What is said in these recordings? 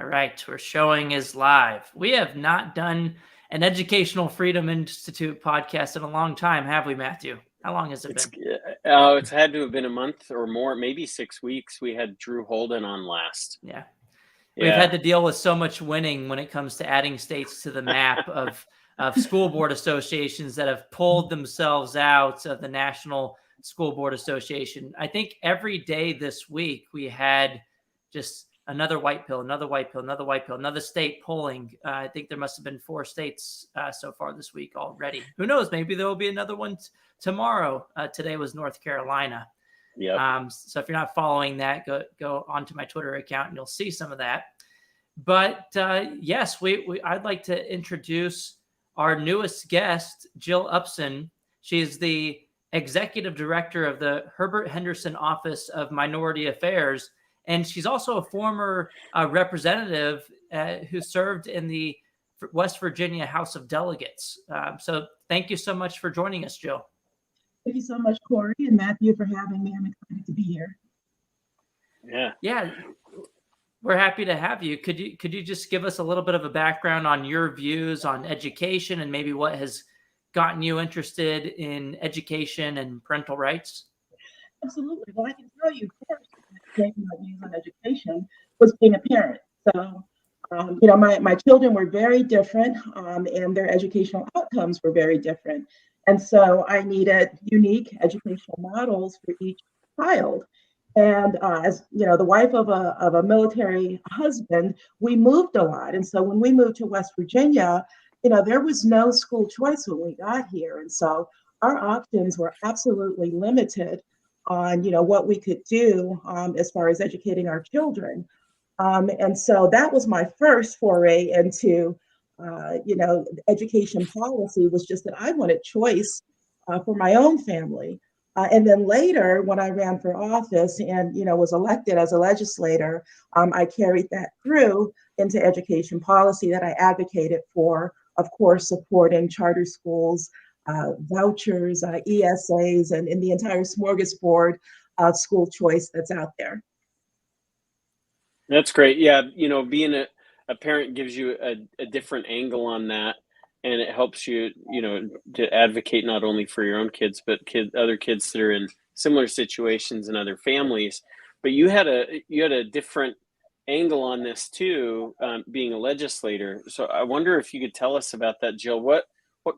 All right, we're showing is live. We have not done an Educational Freedom Institute podcast in a long time, have we, Matthew? How long has it been? It's had to have been a month or more, maybe 6 weeks. We had Drew Holden on last. Yeah. We've had to deal with so much winning when it comes to adding states to the map of school board associations that have pulled themselves out of the National School Board Association. I think every day this week we had just another white pill, another white pill, another white pill, another state pulling. I think there must have been 4 states so far this week already. Who knows? Maybe there will be another one tomorrow. Today was North Carolina. Yeah. So if you're not following that, go onto my Twitter account and you'll see some of that. But yes, I'd like to introduce our newest guest, Jill Upson. She is the executive director of the Herbert Henderson Office of Minority Affairs, and she's also a former representative who served in the West Virginia House of Delegates. So thank you so much for joining us, Jill. Thank you so much, Corey and Matthew, for having me. I'm excited to be here. Yeah. We're happy to have you. Could you just give us a little bit of a background on your views on education and maybe what has gotten you interested in education and parental rights? Absolutely. Well, I can tell you first, my views on education was being a parent. So, my children were very different, and their educational outcomes were very different. And so I needed unique educational models for each child. And as you know, the wife of a military husband, we moved a lot. And so when we moved to West Virginia, there was no school choice when we got here. And so our options were absolutely limited on, what we could do as far as educating our children. And so that was my first foray into, education policy, was just that I wanted choice for my own family. And then later, when I ran for office and was elected as a legislator, I carried that through into education policy that I advocated for, of course, supporting charter schools, vouchers, ESAs, and in the entire smorgasbord of school choice that's out there. That's great. Yeah, being a parent gives you a different angle on that. And it helps you, to advocate not only for your own kids, but other kids that are in similar situations in other families. But you had a different angle on this too, being a legislator. So I wonder if you could tell us about that, Jill. What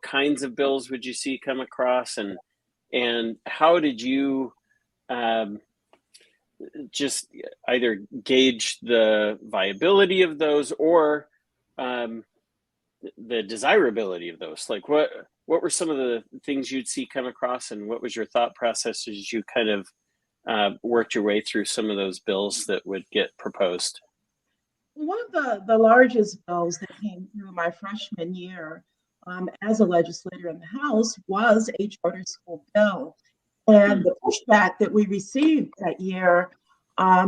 kinds of bills would you see come across, and how did you just either gauge the viability of those or the desirability of those? Like what were some of the things you'd see come across, and what was your thought process as you kind of worked your way through some of those bills that would get proposed? One of the largest bills that came through my freshman year as a legislator in the House was a charter school bill. And the pushback that we received that year,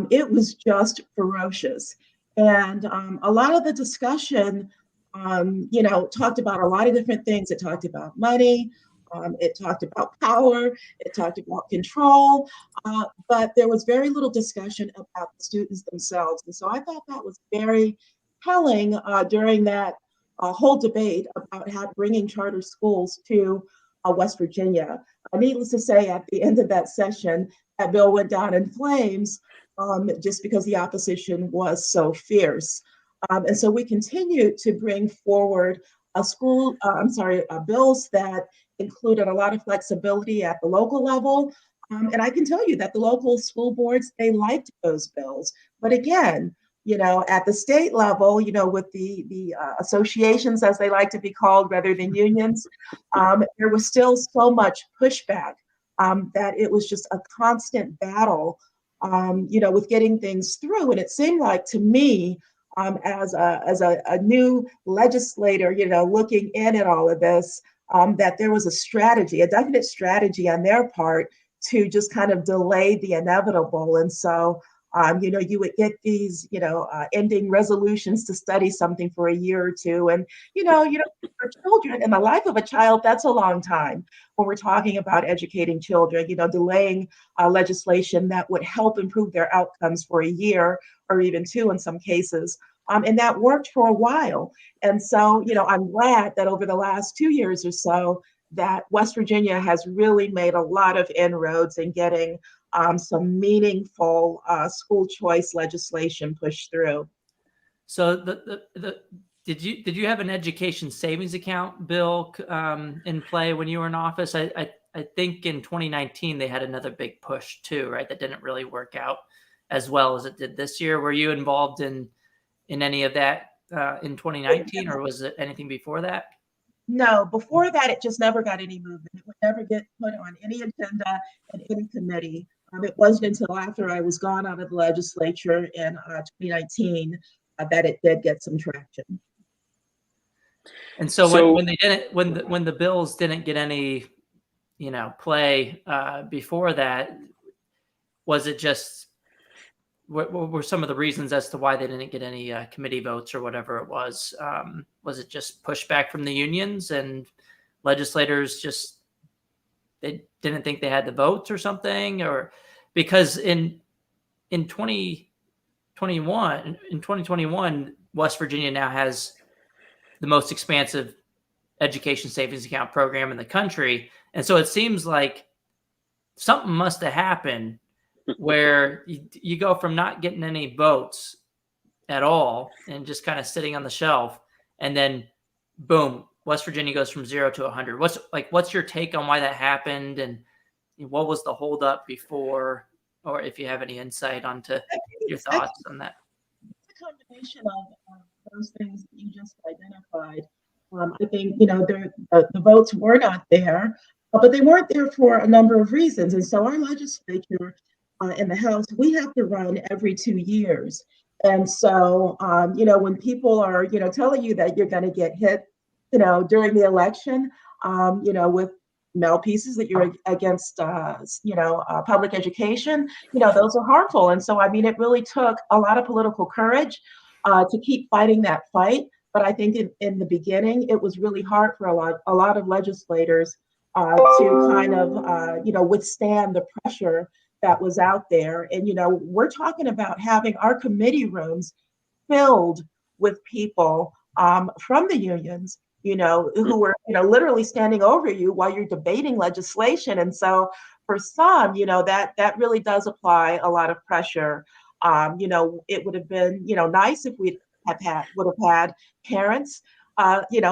it was just ferocious. And a lot of the discussion talked about a lot of different things. It talked about money, it talked about power, it talked about control, but there was very little discussion about the students themselves. And so I thought that was very telling during that whole debate about bringing charter schools to West Virginia. Needless to say, at the end of that session, that bill went down in flames just because the opposition was so fierce. And so we continue to bring forward bills that included a lot of flexibility at the local level. And I can tell you that the local school boards, they liked those bills. But again, at the state level, with the associations, as they like to be called, rather than unions, there was still so much pushback that it was just a constant battle, with getting things through. And it seemed like to me, as a new legislator, looking in at all of this, that there was a definite strategy on their part to just kind of delay the inevitable. And so, you would get these, ending resolutions to study something for a year or two. And, for children, in the life of a child, that's a long time when we're talking about educating children, delaying legislation that would help improve their outcomes for a year or even 2 in some cases. And that worked for a while. And so, I'm glad that over the last 2 years or so, that West Virginia has really made a lot of inroads in getting some meaningful school choice legislation pushed through. So did you have an education savings account bill in play when you were in office? I think in 2019 they had another big push too, right? That didn't really work out as well as it did this year. Were you involved in any of that in 2019, or was it anything before that? No, before that, it just never got any movement. It would never get put on any agenda in any committee. It wasn't until after I was gone out of the legislature in 2019 that it did get some traction. And so when they didn't, when the bills didn't get any, play before that, was it just what were some of the reasons as to why they didn't get any committee votes or whatever it was? Was it just pushback from the unions and legislators just they didn't think they had the votes or something? Or because in 2021, West Virginia now has the most expansive education savings account program in the country. And so it seems like something must have happened where you go from not getting any votes at all and just kind of sitting on the shelf, and then boom, West Virginia goes from 0 to 100. What's your take on why that happened, and what was the holdup before, or if you have any insight onto your thoughts on that? It's a combination of those things that you just identified. I think the votes were not there, but they weren't there for a number of reasons. And so our legislature in the House, we have to run every 2 years. And so, when people are, telling you that you're going to get hit, during the election, with pieces that you're against, public education, those are harmful. And so, it really took a lot of political courage to keep fighting that fight. But I think in the beginning, it was really hard for a lot of legislators to kind of, withstand the pressure that was out there. And, we're talking about having our committee rooms filled with people from the unions, who were, literally standing over you while you're debating legislation. And so for some, that really does apply a lot of pressure. It would have been, nice if we would have had parents,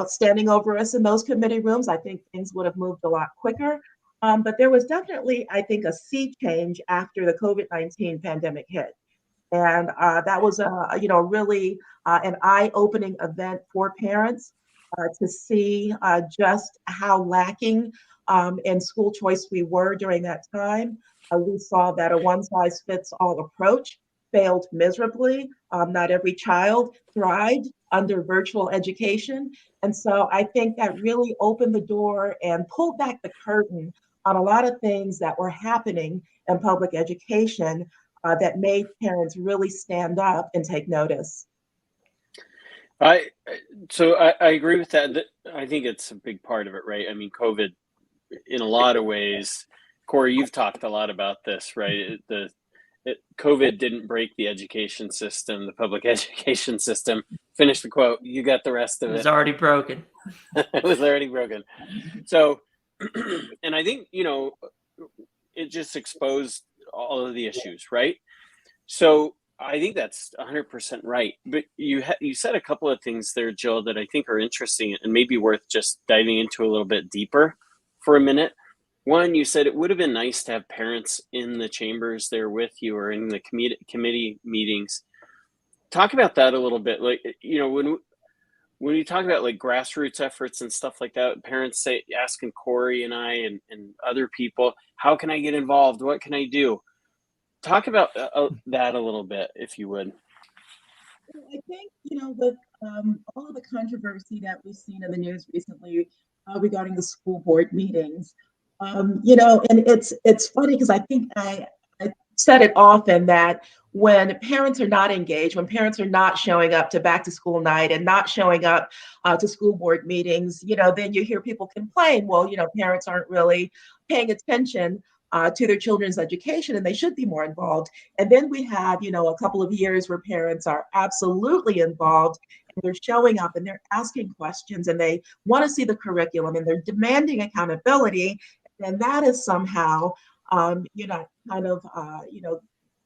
standing over us in those committee rooms. I think things would have moved a lot quicker. But there was definitely, I think, a sea change after the COVID-19 pandemic hit. And that was, really an eye-opening event for parents to see just how lacking in school choice we were during that time. We saw that a one-size-fits-all approach failed miserably. Not every child thrived under virtual education. And so I think that really opened the door and pulled back the curtain on a lot of things that were happening in public education that made parents really stand up and take notice. I agree with that. I think it's a big part of it, right? I mean, COVID, in a lot of ways, Corey, you've talked a lot about this, right? COVID didn't break the education system, the public education system. Finish the quote. You got the rest of it. It was already broken. It was already broken. So, and I think, it just exposed all of the issues, right? So I think that's 100% right. But you said a couple of things there, Jill, that I think are interesting and maybe worth just diving into a little bit deeper for a minute. One, you said it would have been nice to have parents in the chambers there with you or in the committee meetings. Talk about that a little bit. Like, when you talk about like grassroots efforts and stuff like that, parents asking Corey and I and other people, how can I get involved? What can I do? Talk about that a little bit, if you would. I think, with all of the controversy that we've seen in the news recently regarding the school board meetings, and it's funny because I think I said it often that when parents are not engaged, when parents are not showing up to back to school night and not showing up to school board meetings, then you hear people complain, well, parents aren't really paying attention to their children's education, and they should be more involved. And then we have, a couple of years where parents are absolutely involved, and they're showing up and they're asking questions, and they want to see the curriculum, and they're demanding accountability. And that is somehow, kind of,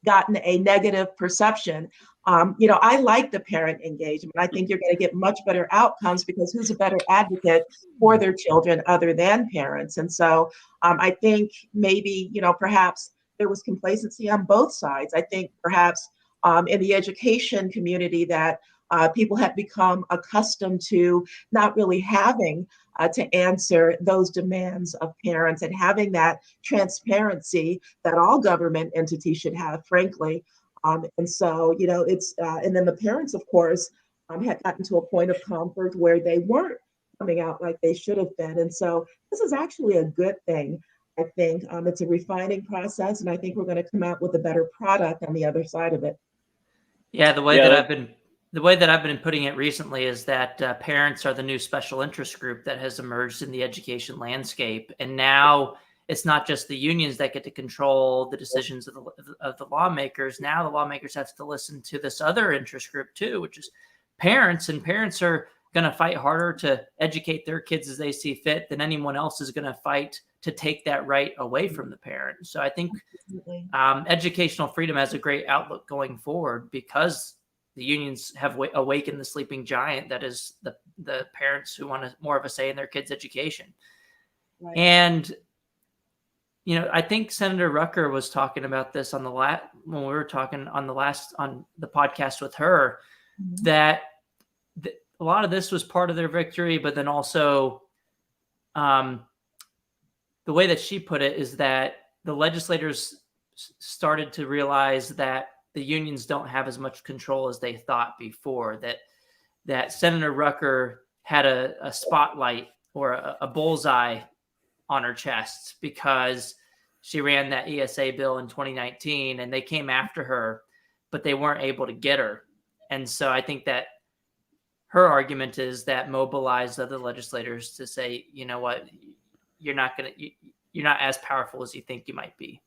gotten a negative perception. I like the parent engagement. I think you're going to get much better outcomes, because who's a better advocate for their children other than parents? And so I think maybe, perhaps there was complacency on both sides. I think perhaps in the education community that people have become accustomed to not really having to answer those demands of parents, and having that transparency that all government entities should have, frankly. And so, it's, and then the parents, of course, had gotten to a point of comfort where they weren't coming out like they should have been. And so this is actually a good thing. I think it's a refining process, and I think we're going to come out with a better product on the other side of it. Yeah, the way that I've been putting it recently is that parents are the new special interest group that has emerged in the education landscape. And now it's not just the unions that get to control the decisions of the lawmakers. Now the lawmakers have to listen to this other interest group too, which is parents. And parents are going to fight harder to educate their kids as they see fit than anyone else is going to fight to take that right away from the parent. So I think educational freedom has a great outlook going forward, because the unions have awakened the sleeping giant that is the parents who want more of a say in their kids' education. Right. And, I think Senator Rucker was talking about this on when we were talking on the podcast with her, that a lot of this was part of their victory, but then also the way that she put it is that the legislators started to realize that the unions don't have as much control as they thought before, that Senator Rucker had a spotlight or a bullseye on her chest because she ran that ESA bill in 2019, and they came after her, but they weren't able to get her. And so I think that her argument is that mobilized other legislators to say, you know what, you're not as powerful as you think you might be.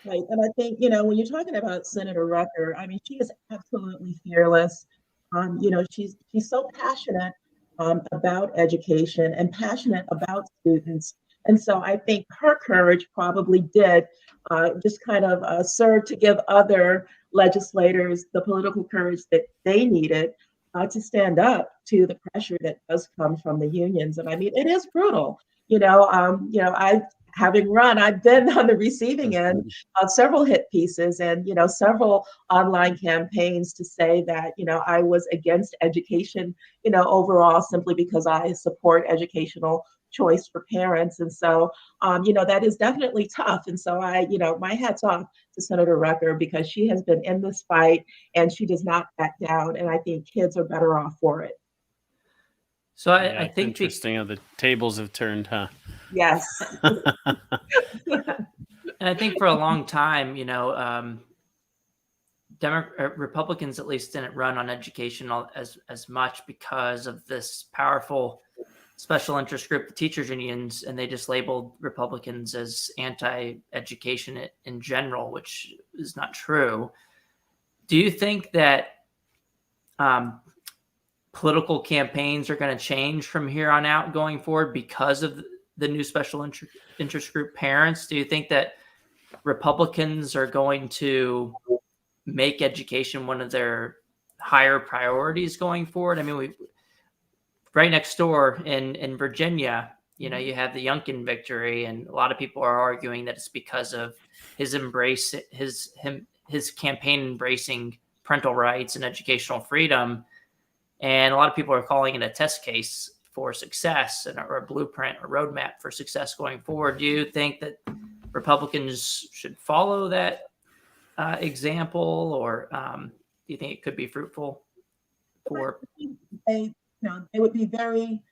Right. And I think, when you're talking about Senator Rucker, I mean, she is absolutely fearless. She's so passionate about education and passionate about students. And so I think her courage probably did just kind of serve to give other legislators the political courage that they needed to stand up to the pressure that does come from the unions. And I mean, it is brutal. I've been on the receiving end of several hit pieces and, several online campaigns to say that, I was against education, overall, simply because I support educational choice for parents. And so, that is definitely tough. And so my hat's off to Senator Rucker, because she has been in this fight and she does not back down. And I think kids are better off for it. So I think interesting how the tables have turned, huh? Yes. And I think for a long time, Republicans at least didn't run on education as much because of this powerful special interest group, the teachers unions, and they just labeled Republicans as anti-education in general, which is not true. Do you think that political campaigns are going to change from here on out going forward because of the new special interest group parents? Do you think that Republicans are going to make education one of their higher priorities going forward? I mean, right next door in Virginia, you have the Youngkin victory, and a lot of people are arguing that it's because of his campaign embracing parental rights and educational freedom. And a lot of people are calling it a test case for success or a blueprint or roadmap for success going forward. Do you think that Republicans should follow that example, or do you think it could be fruitful for? They would be very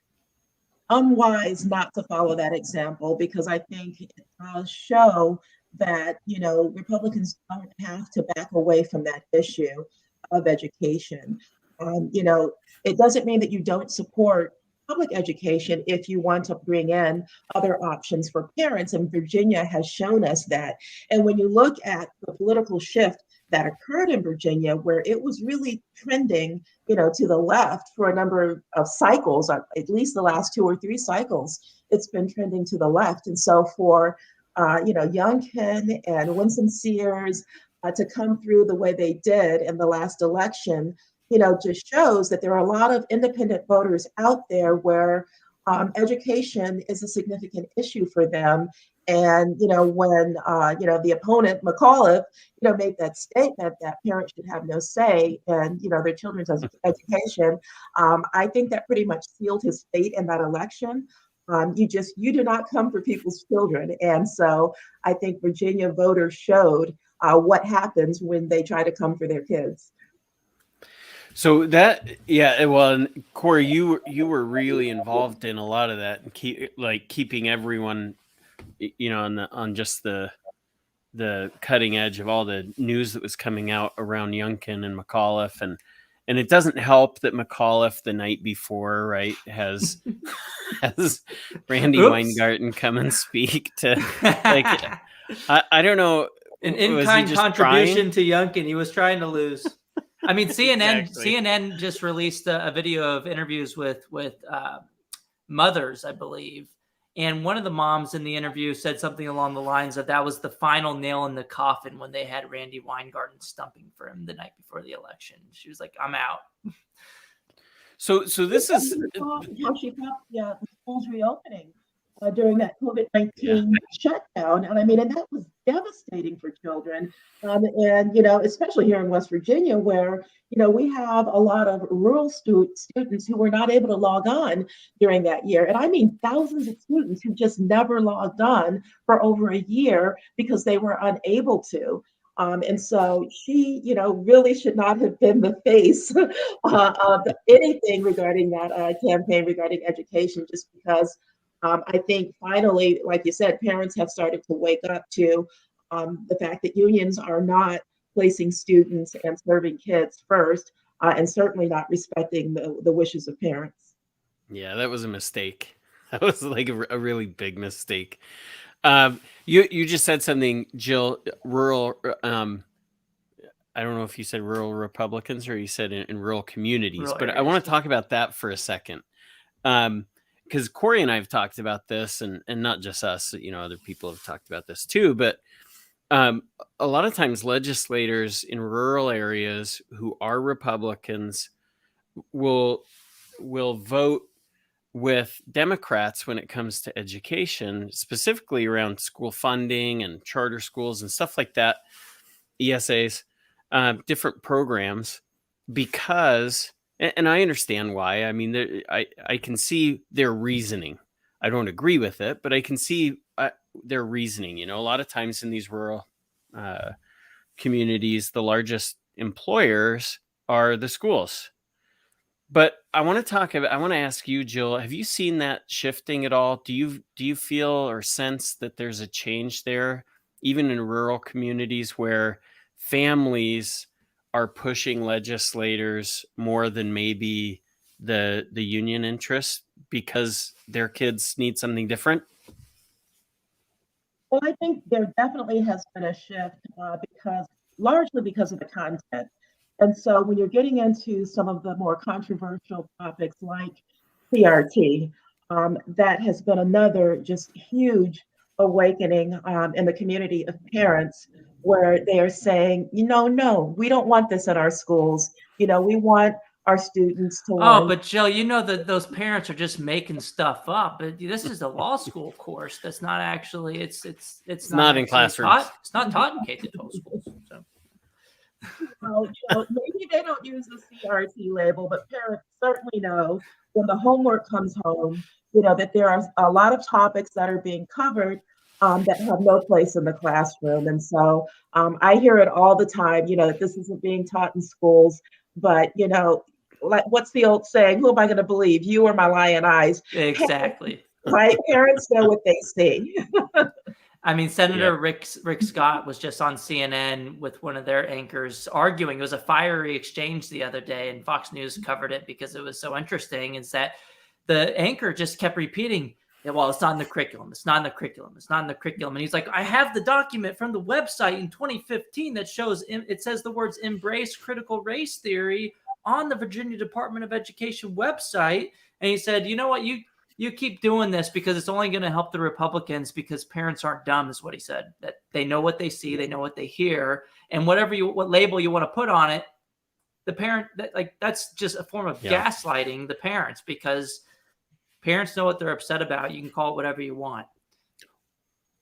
unwise not to follow that example, because I think it does show that, Republicans don't have to back away from that issue of education. It doesn't mean that you don't support public education if you want to bring in other options for parents. And Virginia has shown us that. And when you look at the political shift that occurred in Virginia, where it was really trending, to the left for a number of cycles, at least the last 2 or 3 cycles, it's been trending to the left. And so for, Youngkin and Winsome Sears to come through the way they did in the last election, just shows that there are a lot of independent voters out there where education is a significant issue for them. And, when, the opponent, McAuliffe, made that statement that parents should have no say in, their children's education, I think that pretty much sealed his fate in that election. You do not come for people's children. And so I think Virginia voters showed what happens when they try to come for their kids. So that, yeah, well, and Corey, you were really involved in a lot of that, and keeping everyone, on just the cutting edge of all the news that was coming out around Youngkin and McAuliffe, and it doesn't help that McAuliffe the night before, right, has Randy Weingarten come and speak to, like, I don't know, an in-kind contribution to Youngkin. He was trying to lose. I mean, CNN just released a video of interviews with mothers, I believe. And one of the moms in the interview said something along the lines of that was the final nail in the coffin when they had Randy Weingarten stumping for him the night before the election. She was like, I'm out. So this is how she thought the schools reopening during that COVID-19 shutdown. And I mean, and that was devastating for children. And, especially here in West Virginia, where, we have a lot of rural students who were not able to log on during that year. And I mean, thousands of students who just never logged on for over a year because they were unable to. And so she, really should not have been the face of anything regarding that campaign regarding education, just because I think finally, like you said, parents have started to wake up to the fact that unions are not placing students and serving kids first, and certainly not respecting the wishes of parents. Yeah, that was a mistake. That was like a really big mistake. You just said something, Jill, rural, I don't know if you said rural Republicans or you said in rural communities, but I want to talk about that for a second. Because Corey and I have talked about this, and not just us, other people have talked about this too, but a lot of times legislators in rural areas who are Republicans will vote with Democrats when it comes to education, specifically around school funding and charter schools and stuff like that, ESAs, different programs, because, and I understand why. I mean, I can see their reasoning. I don't agree with it, but I can see their reasoning. A lot of times in these rural communities, the largest employers are the schools. But I want to ask you, Jill, have you seen that shifting at all? Do you feel or sense that there's a change there, even in rural communities where families are pushing legislators more than maybe the union interest because their kids need something different? Well, I think there definitely has been a shift largely because of the content. And so when you're getting into some of the more controversial topics like CRT, that has been another just huge awakening in the community of parents, where they are saying, no, we don't want this in our schools. We want our students to learn. Oh, but Jill, that those parents are just making stuff up. But this is a law school course. That's not actually. It's not in classrooms. It's not taught in K-12 schools. So. Well, maybe they don't use the CRT label, but parents certainly know when the homework comes home, that there are a lot of topics that are being covered that have no place in the classroom. And so I hear it all the time, that this isn't being taught in schools, but, like, what's the old saying? Who am I going to believe, you or my lying eyes? Exactly. Right? Parents know what they see. I mean, Senator Rick Scott was just on CNN with one of their anchors arguing. It was a fiery exchange the other day, and Fox News covered it because it was so interesting. Is that the anchor just kept repeating, yeah, well, it's not in the curriculum. It's not in the curriculum. It's not in the curriculum. And he's like, I have the document from the website in 2015 that shows it says the words embrace critical race theory on the Virginia Department of Education website. And he said, you know what, you keep doing this because it's only going to help the Republicans because parents aren't dumb, is what he said. That they know what they see, they know what they hear, and what label you want to put on it, the parent that's just a form of gaslighting the parents, because parents know what they're upset about. You can call it whatever you want.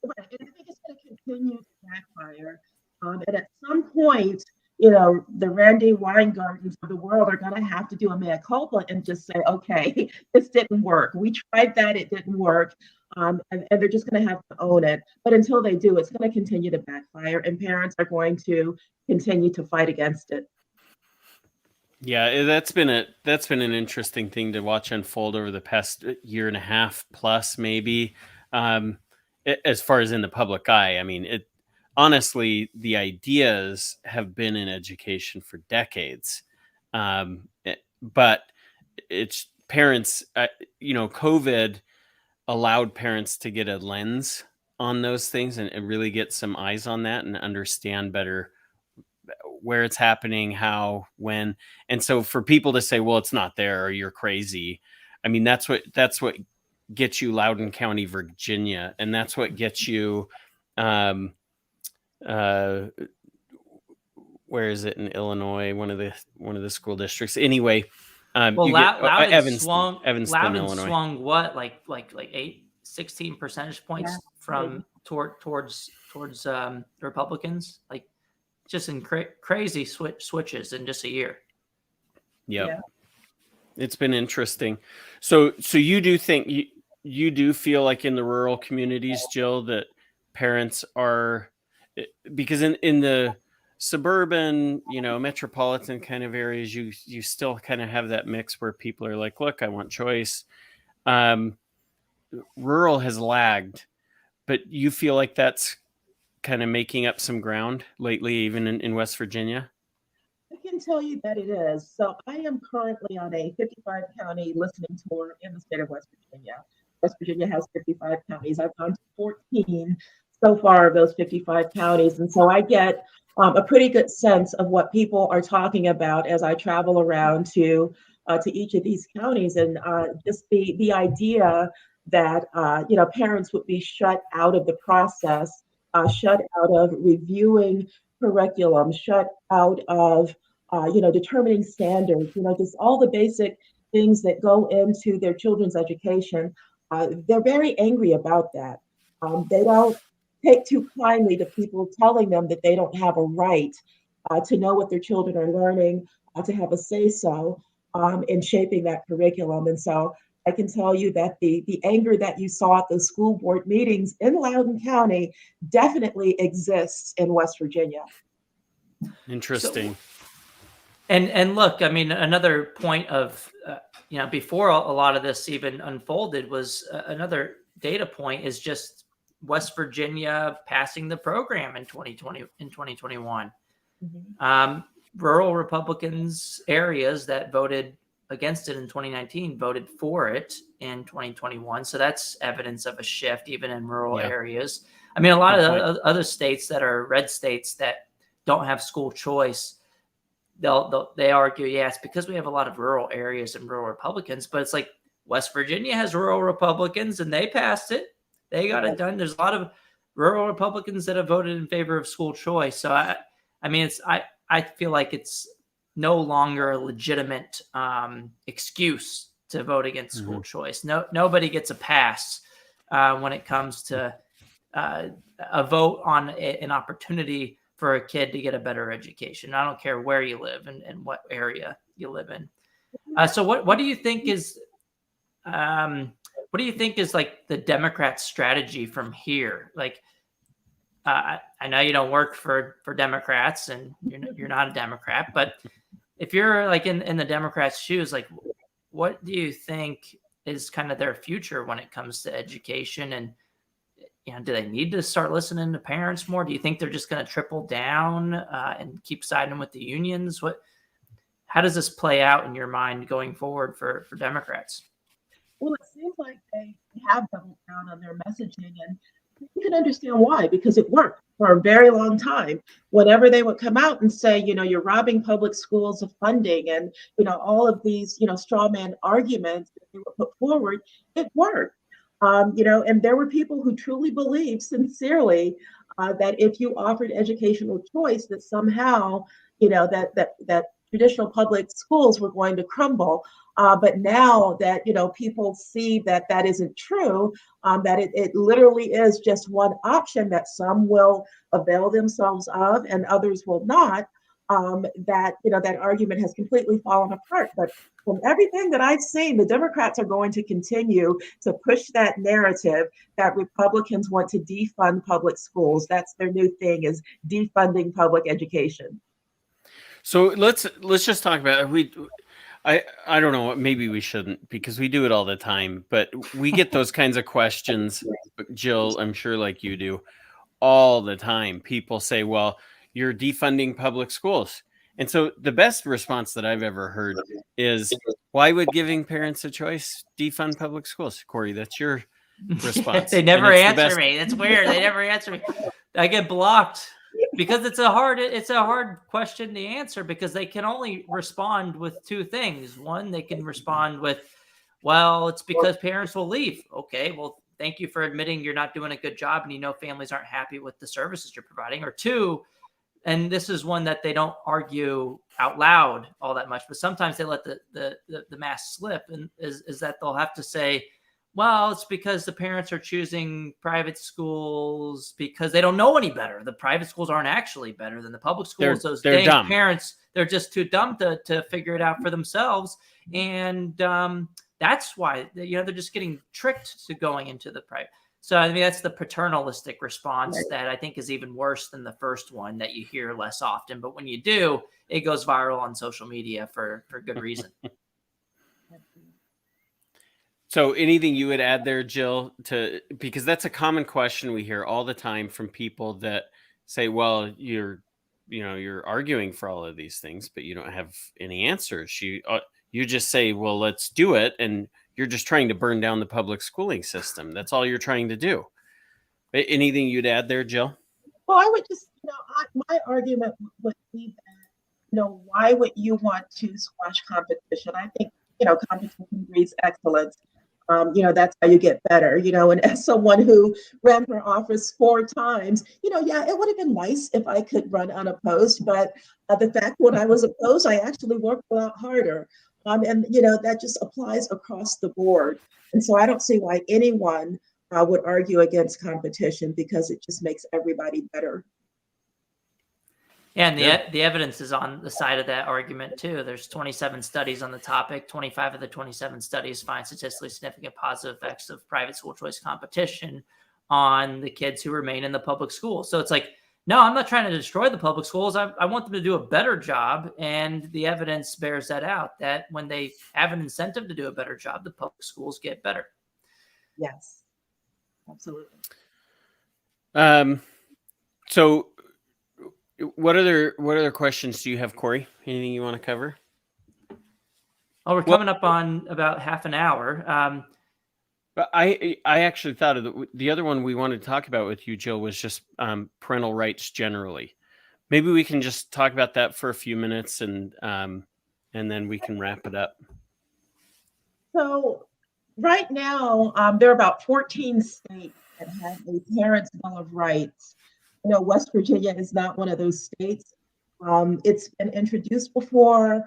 Right. And I think it's going to continue to backfire. And at some point, you know, the Randy Weingardens of the world are going to have to do a mea culpa and just say, okay, this didn't work. We tried that. It didn't work. And they're just going to have to own it. But until they do, it's going to continue to backfire, and parents are going to continue to fight against it. Yeah, that's been an interesting thing to watch unfold over the past year and a half plus, maybe, as far as in the public eye. I mean, honestly, the ideas have been in education for decades, but it's parents. COVID allowed parents to get a lens on those things and really get some eyes on that and understand better where it's happening, how, when. And so for people to say, well, it's not there, or you're crazy. I mean, that's what gets you Loudoun County, Virginia. And that's what gets you, where is it in Illinois? One of the school districts. Anyway, Loudoun Evanston, Loudoun Illinois. swung what, like 16 percentage points from towards Republicans, like just in crazy switches in just a year. Yep. Yeah. It's been interesting. So you do think you do feel like in the rural communities, Jill, that parents are, because in the suburban, metropolitan kind of areas, you still kind of have that mix where people are like, look, I want choice. Rural has lagged, but you feel like that's kind of making up some ground lately, even in West Virginia? I can tell you that it is. So I am currently on a 55 county listening tour in the state of West Virginia. West Virginia has 55 counties. I've gone to 14 so far of those 55 counties. And so I get a pretty good sense of what people are talking about as I travel around to each of these counties. And just the idea that, parents would be shut out of the process, shut out of reviewing curriculum, shut out of, determining standards, just all the basic things that go into their children's education. They're very angry about that. They don't take too kindly to people telling them that they don't have a right to know what their children are learning, to have a say-so in shaping that curriculum. And so I can tell you that the anger that you saw at the school board meetings in Loudoun County definitely exists in West Virginia. Interesting. And look, I mean, another point of, before a lot of this even unfolded was another data point is just West Virginia passing the program in 2021. Mm-hmm. Rural Republicans areas that voted against it in 2019 voted for it in 2021. So that's evidence of a shift even in rural areas. I mean, a lot of other states that are red states that don't have school choice, they argue, it's because we have a lot of rural areas and rural Republicans, but it's like West Virginia has rural Republicans and they passed it. They got it done. There's a lot of rural Republicans that have voted in favor of school choice. So I feel like it's no longer a legitimate excuse to vote against school choice. Nobody gets a pass when it comes to a vote on an opportunity for a kid to get a better education. I don't care where you live and what area you live in. So what do you think is like the Democrats' strategy from here? Like, I know you don't work for Democrats and you're not a Democrat, but if you're like in the Democrats' shoes, like what do you think is kind of their future when it comes to education? And do they need to start listening to parents more? Do you think they're just going to triple down and keep siding with the unions? How does this play out in your mind going forward for Democrats? Well, it seems like they have doubled down on their messaging, and you can understand why, because it worked for a very long time. Whenever they would come out and say, you're robbing public schools of funding, and all of these, straw man arguments that they would put forward, it worked. And there were people who truly believed sincerely that if you offered educational choice, that somehow, that traditional public schools were going to crumble. But now that people see that that isn't true, that it literally is just one option that some will avail themselves of and others will not. That argument has completely fallen apart. But from everything that I've seen, the Democrats are going to continue to push that narrative that Republicans want to defund public schools. That's their new thing, is defunding public education. So let's just talk about I don't know, maybe we shouldn't, because we do it all the time, but we get those kinds of questions, Jill, I'm sure like you do, all the time. People say, well, you're defunding public schools. And so the best response that I've ever heard is, why would giving parents a choice defund public schools? Corey, that's your response. They never answer me. It's weird. They never answer me. I get blocked because it's a hard question to answer, because they can only respond with two things. One, they can respond with, well, it's because parents will leave. Okay, well, thank you for admitting you're not doing a good job and families aren't happy with the services you're providing. Or two, and this is one that they don't argue out loud all that much, but sometimes they let the mask slip, and is that they'll have to say, well, it's because the parents are choosing private schools because they don't know any better. The private schools aren't actually better than the public schools. Those dang dumb parents, they're just too dumb to figure it out for themselves. And that's why, they're just getting tricked to going into the private. So, I mean, that's the paternalistic response that I think is even worse than the first one that you hear less often. But when you do, it goes viral on social media for good reason. So anything you would add there, Jill, because that's a common question we hear all the time from people that say, well, you're arguing for all of these things, but you don't have any answers. You just say, well, let's do it. And you're just trying to burn down the public schooling system. That's all you're trying to do. Anything you'd add there, Jill? Well, I would just, my argument would be that, why would you want to squash competition? I think, competition breeds excellence. That's how you get better, and as someone who ran for office 4 times, yeah, it would have been nice if I could run unopposed, but the fact when I was opposed, I actually worked a lot harder. And that just applies across the board. And so I don't see why anyone would argue against competition, because it just makes everybody better. Yeah, and the evidence is on the side of that argument too. There's 27 studies on the topic. 25 of the 27 studies find statistically significant positive effects of private school choice competition on the kids who remain in the public school. So it's like, no, I'm not trying to destroy the public schools. I want them to do a better job. And the evidence bears that out, that when they have an incentive to do a better job, the public schools get better. Yes, absolutely. So what other questions do you have, Corey? Anything you want to cover? Oh, we're coming up on about half an hour. But I actually thought of the other one we wanted to talk about with you, Jill, was just parental rights generally. Maybe we can just talk about that for a few minutes, and then we can wrap it up. So right now, there are about 14 states that have a Parents' Bill of Rights. West Virginia is not one of those states. It's been introduced before,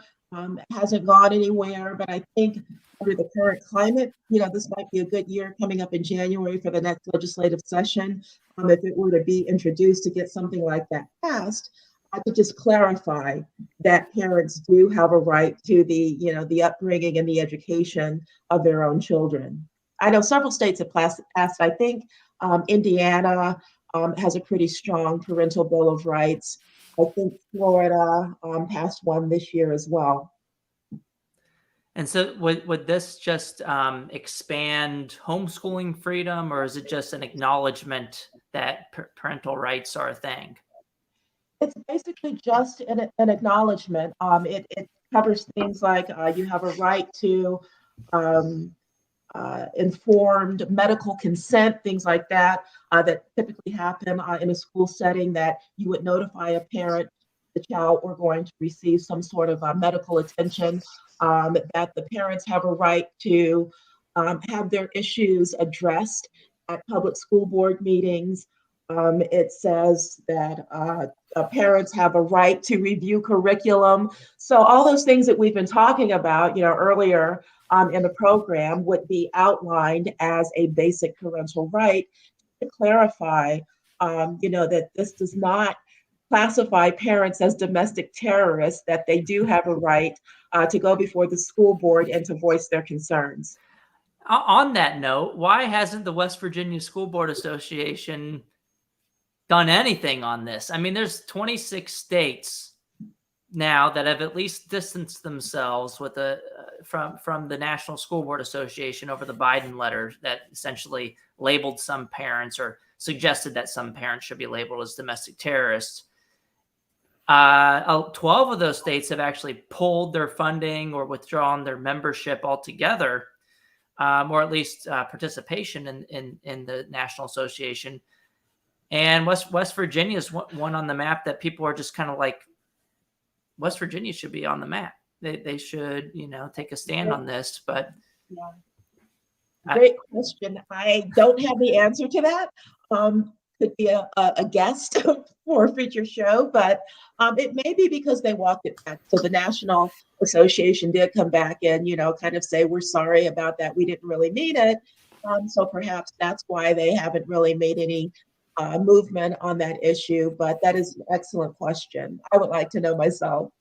hasn't gone anywhere, but I think under the current climate, this might be a good year coming up in January for the next legislative session. If it were to be introduced, to get something like that passed, I could just clarify that parents do have a right to the upbringing and the education of their own children. I know several states have passed. I think Indiana has a pretty strong parental bill of rights. I think Florida passed one this year as well. And so would this just expand homeschooling freedom, or is it just an acknowledgement that parental rights are a thing? It's basically just an acknowledgement. It covers things like you have a right to informed medical consent, things like that, that typically happen in a school setting, that you would notify a parent the child were going to receive some sort of medical attention, that the parents have a right to have their issues addressed at public school board meetings. It says that parents have a right to review curriculum. So all those things that we've been talking about, earlier in the program would be outlined as a basic parental right, to clarify, that this does not classify parents as domestic terrorists, that they do have a right to go before the school board and to voice their concerns. On that note, why hasn't the West Virginia School Board Association done anything on this? I mean, there's 26 states now that have at least distanced themselves with from the National School Board Association over the Biden letter that essentially labeled some parents, or suggested that some parents should be labeled as domestic terrorists. 12 of those states have actually pulled their funding or withdrawn their membership altogether, or at least participation in the National Association. And West Virginia is one on the map that people are just kind of like, West Virginia should be on the map. They should, take a stand on this. But yeah. Great question. I don't have the answer to that. Could be a guest for a future show, but it may be because they walked it back. So the National Association did come back and, kind of say, we're sorry about that. We didn't really mean it. So perhaps that's why they haven't really made any movement on that issue. But that is an excellent question. I would like to know myself.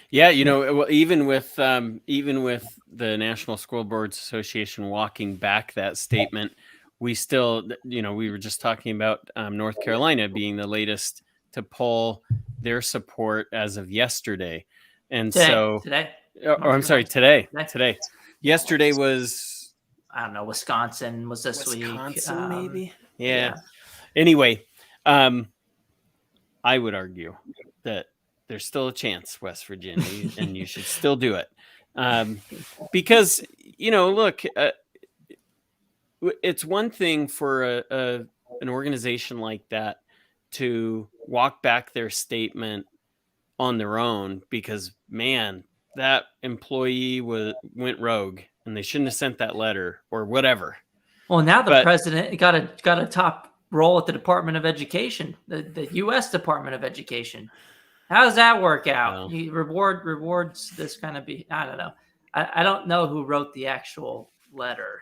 Yeah, even with the National School Boards Association walking back that statement, we still, we were just talking about North Carolina being the latest to pull their support as of yesterday. And today. I'm sorry, today. Yesterday was, I don't know, Wisconsin was this Wisconsin, week. Maybe. Yeah. Anyway, I would argue that there's still a chance, West Virginia, and you should still do it. Because, look, it's one thing for an organization like that to walk back their statement on their own because, man, that employee went rogue and they shouldn't have sent that letter or whatever. Well, now the president got a top role at the Department of Education, the U.S. Department of Education. How does that work out? Well, He rewards this kind of I don't know. I don't know who wrote the actual letter.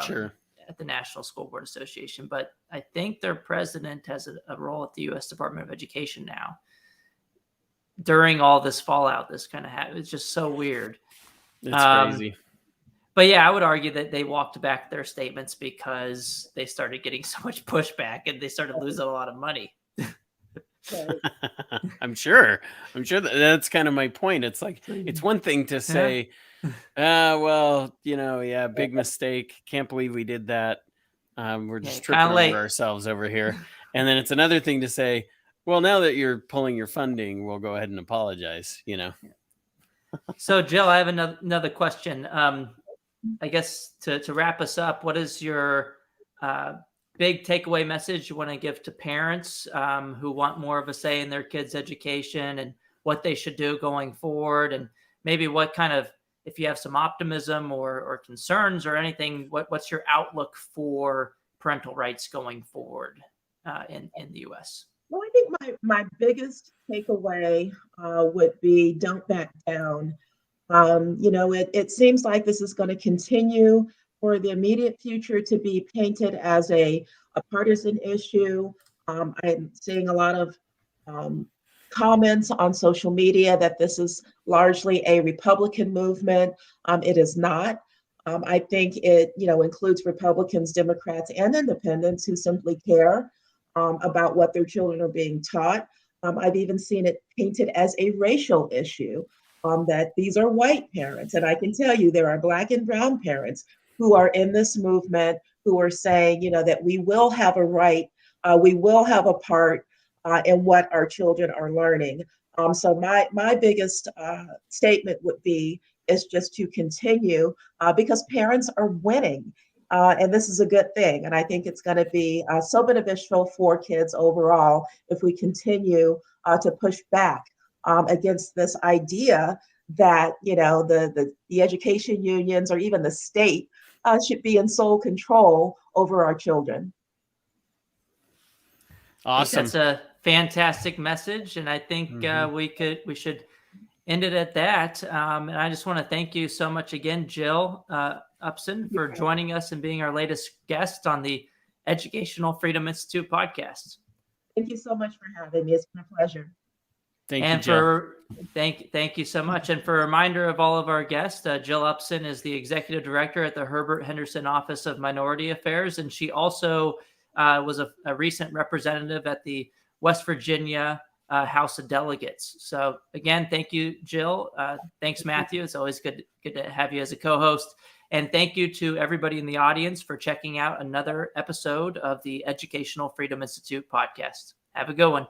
Sure. At the National School Board Association, but I think their president has a role at the U.S. Department of Education now. During all this fallout, this kind of it's just so weird. It's crazy. But yeah, I would argue that they walked back their statements because they started getting so much pushback and they started losing a lot of money. I'm sure that's kind of my point. It's like, it's one thing to say, big mistake. Can't believe we did that. We're just tripping over ourselves over here. And then it's another thing to say, well, now that you're pulling your funding, we'll go ahead and apologize, So Jill, I have another question. I guess to wrap us up, what is your big takeaway message you want to give to parents who want more of a say in their kids' education and what they should do going forward? And maybe what kind of, if you have some optimism or concerns or anything, what's your outlook for parental rights going forward in the U.S.? Well, I think my biggest takeaway would be don't back down. It seems like this is going to continue for the immediate future to be painted as a partisan issue. I'm seeing a lot of comments on social media that this is largely a Republican movement. It is not. I think it, includes Republicans, Democrats, and independents who simply care about what their children are being taught. I've even seen it painted as a racial issue, that these are white parents. And I can tell you there are Black and brown parents who are in this movement who are saying, that we will have a right, we will have a part in what our children are learning. So my biggest statement would be, is just to continue because parents are winning. And this is a good thing. And I think it's going to be so beneficial for kids overall if we continue to push back against this idea that, you know, the education unions or even the state should be in sole control over our children. Awesome. That's a fantastic message, and I think we should end it at that. And I just want to thank you so much again, Jill Upson, for joining us and being our latest guest on the Educational Freedom Institute podcast. Thank you so much for having me. It's been a pleasure. Thank you, Jill. Thank you so much. And for a reminder of all of our guests, Jill Upson is the executive director at the Herbert Henderson Office of Minority Affairs, and she also was a recent representative at the West Virginia House of Delegates. So again, thank you, Jill. Thanks, Matthew. It's always good to have you as a co-host. And thank you to everybody in the audience for checking out another episode of the Educational Freedom Institute podcast. Have a good one.